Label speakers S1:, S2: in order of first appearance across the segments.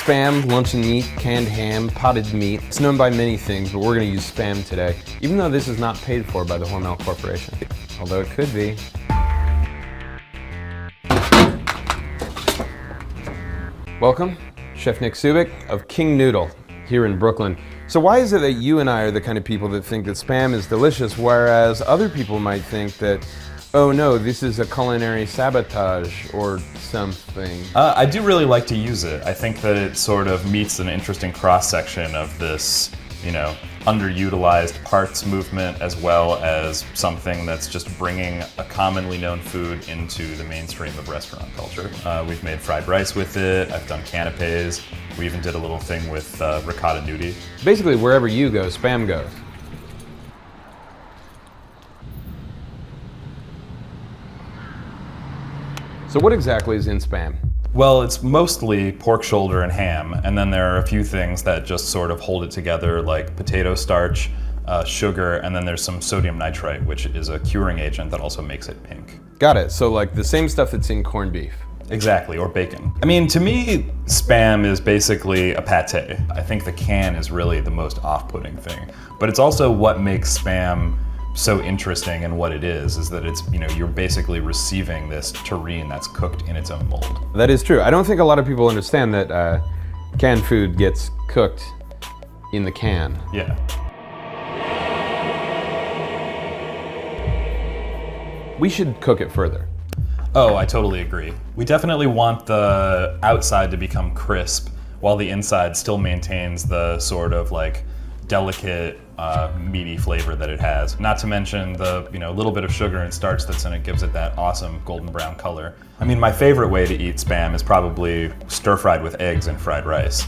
S1: Spam, luncheon meat, canned ham, potted meat. It's known by many things, but we're gonna use Spam today, even though this is not paid for by the Hormel Corporation. Although it could be. Welcome, Chef Nick Subic of King Noodle here in Brooklyn. So why is it that you and I are the kind of people that think that Spam is delicious, whereas other people might think that, oh no, this is a culinary sabotage or something?
S2: I do really like to use it. I think that it sort of meets an interesting cross-section of this, underutilized parts movement, as well as something that's just bringing a commonly known food into the mainstream of restaurant culture. We've made fried rice with it, I've done canapes, we even did a little thing with ricotta gnudi.
S1: Basically, wherever you go, Spam goes. So what exactly is in Spam?
S2: Well, it's mostly pork shoulder and ham, and then there are a few things that just sort of hold it together, like potato starch, sugar, and then there's some sodium nitrite, which is a curing agent that also makes it pink.
S1: Got it. So like the same stuff that's in corned beef.
S2: Exactly, or bacon. I mean, to me, Spam is basically a pate. I think the can is really the most off-putting thing, but it's also what makes Spam so interesting in what it is that it's, you're basically receiving this terrine that's cooked in its own mold.
S1: That is true. I don't think a lot of people understand that canned food gets cooked in the can.
S2: Yeah.
S1: We should cook it further.
S2: Oh, I totally agree. We definitely want the outside to become crisp while the inside still maintains the sort of delicate, meaty flavor that it has. Not to mention the little bit of sugar and starch that's in it gives it that awesome golden brown color. I mean, my favorite way to eat Spam is probably stir-fried with eggs and fried rice.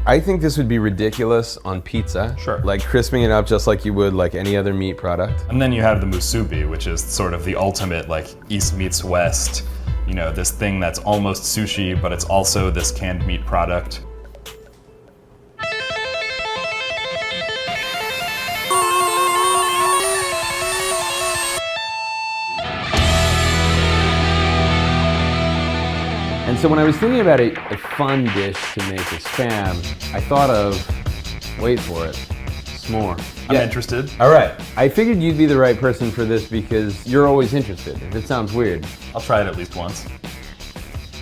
S1: I think this would be ridiculous on pizza.
S2: Sure.
S1: Like crisping it up just like you would like any other meat product.
S2: And then you have the musubi, which is sort of the ultimate East meets West, this thing that's almost sushi, but it's also this canned meat product.
S1: And so when I was thinking about a fun dish to make with Spam, I thought of, wait for it, s'more.
S2: I'm interested.
S1: All right. I figured you'd be the right person for this because you're always interested. If it sounds weird.
S2: I'll try it at least once.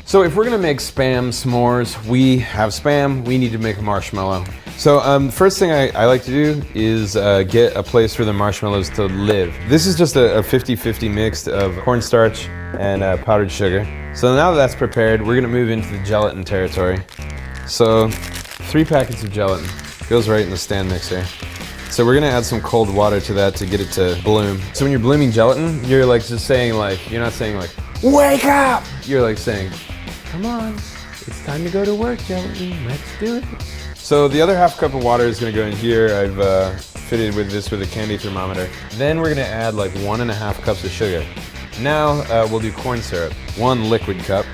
S1: So if we're gonna make Spam s'mores, we have Spam, we need to make a marshmallow. So the first thing I like to do is get a place for the marshmallows to live. This is just a 50-50 mix of cornstarch and powdered sugar. So now that that's prepared, we're gonna move into the gelatin territory. So 3 packets of gelatin goes right in the stand mixer. So we're gonna add some cold water to that to get it to bloom. So when you're blooming gelatin, you're just saying you're not saying wake up! You're saying, come on, it's time to go to work, gelatin, let's do it. So the other half cup of water is gonna go in here. I've fitted with a candy thermometer. Then we're gonna add 1.5 cups of sugar. Now we'll do corn syrup, 1 liquid cup.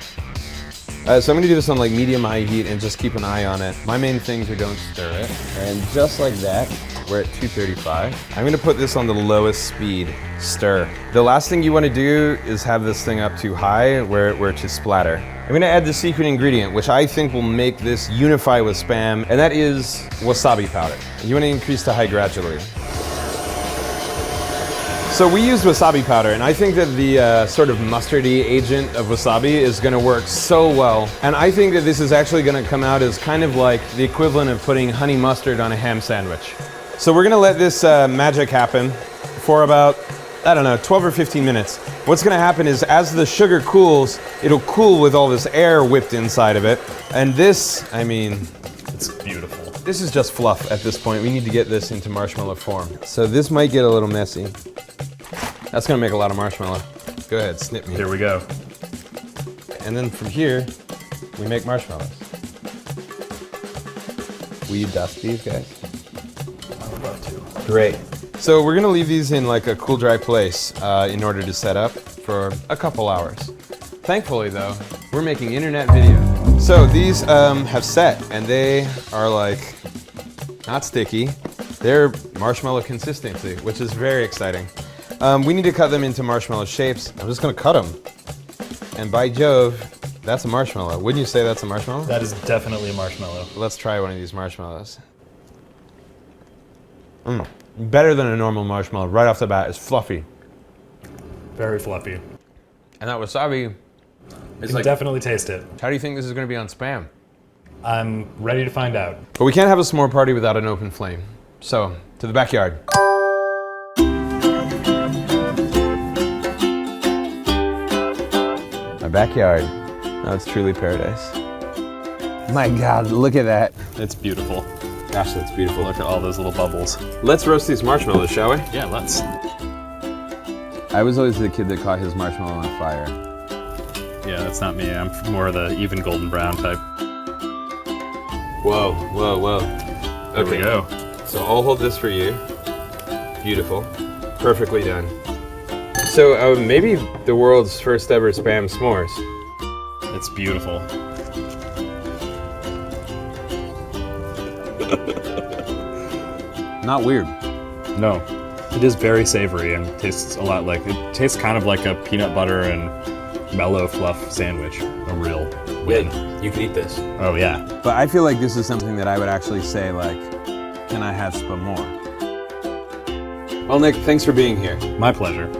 S1: So I'm gonna do this on medium-high heat and just keep an eye on it. My main things are don't stir it. And just like that, we're at 235. I'm gonna put this on the lowest speed, stir. The last thing you wanna do is have this thing up too high where it should splatter. I'm gonna add the secret ingredient, which I think will make this unify with Spam, and that is wasabi powder. You wanna increase to high gradually. So we used wasabi powder, and I think that the sort of mustardy agent of wasabi is gonna work so well. And I think that this is actually gonna come out as kind of like the equivalent of putting honey mustard on a ham sandwich. So we're gonna let this magic happen for about, 12 or 15 minutes. What's gonna happen is as the sugar cools, it'll cool with all this air whipped inside of it. And this,
S2: it's beautiful.
S1: This is just fluff at this point. We need to get this into marshmallow form. So this might get a little messy. That's gonna make a lot of marshmallow. Go ahead, snip me.
S2: Here we go.
S1: And then from here, we make marshmallows. Will you dust these guys?
S2: I would love to.
S1: Great. So we're gonna leave these in a cool, dry place in order to set up for a couple hours. Thankfully though, we're making internet video. So these have set and they are not sticky. They're marshmallow consistency, which is very exciting. We need to cut them into marshmallow shapes. I'm just gonna cut them. And by Jove, That's a marshmallow. Wouldn't you say that's a marshmallow?
S2: That is definitely a marshmallow.
S1: Let's try one of these marshmallows. Better than a normal marshmallow. Right off the bat, it's fluffy.
S2: Very fluffy.
S1: And that wasabi is
S2: You can definitely taste it.
S1: how do you think this is going to be on Spam?
S2: I'm ready to find out.
S1: But we can't have a s'more party without an open flame. So, to the backyard. My backyard. Oh, it's truly paradise. My God, look at that.
S2: It's beautiful.
S1: Gosh, that's beautiful.
S2: Look at all those little bubbles.
S1: Let's roast these marshmallows, shall we?
S2: Yeah, let's.
S1: I was always the kid that caught his marshmallow on fire.
S2: Yeah, that's not me. I'm more of the even golden brown type.
S1: Whoa, whoa, whoa.
S2: There we go.
S1: So I'll hold this for you. Beautiful. Perfectly done. So maybe the world's first ever Spam s'mores.
S2: It's beautiful.
S1: Not weird.
S2: No, it is very savory and tastes a lot like, it tastes kind of like a peanut butter and mellow fluff sandwich. A real win.
S1: Yeah, you can eat this.
S2: Oh yeah.
S1: But I feel like this is something that I would actually say, like, can I have some more? Well, Nick, thanks for being here.
S2: My pleasure.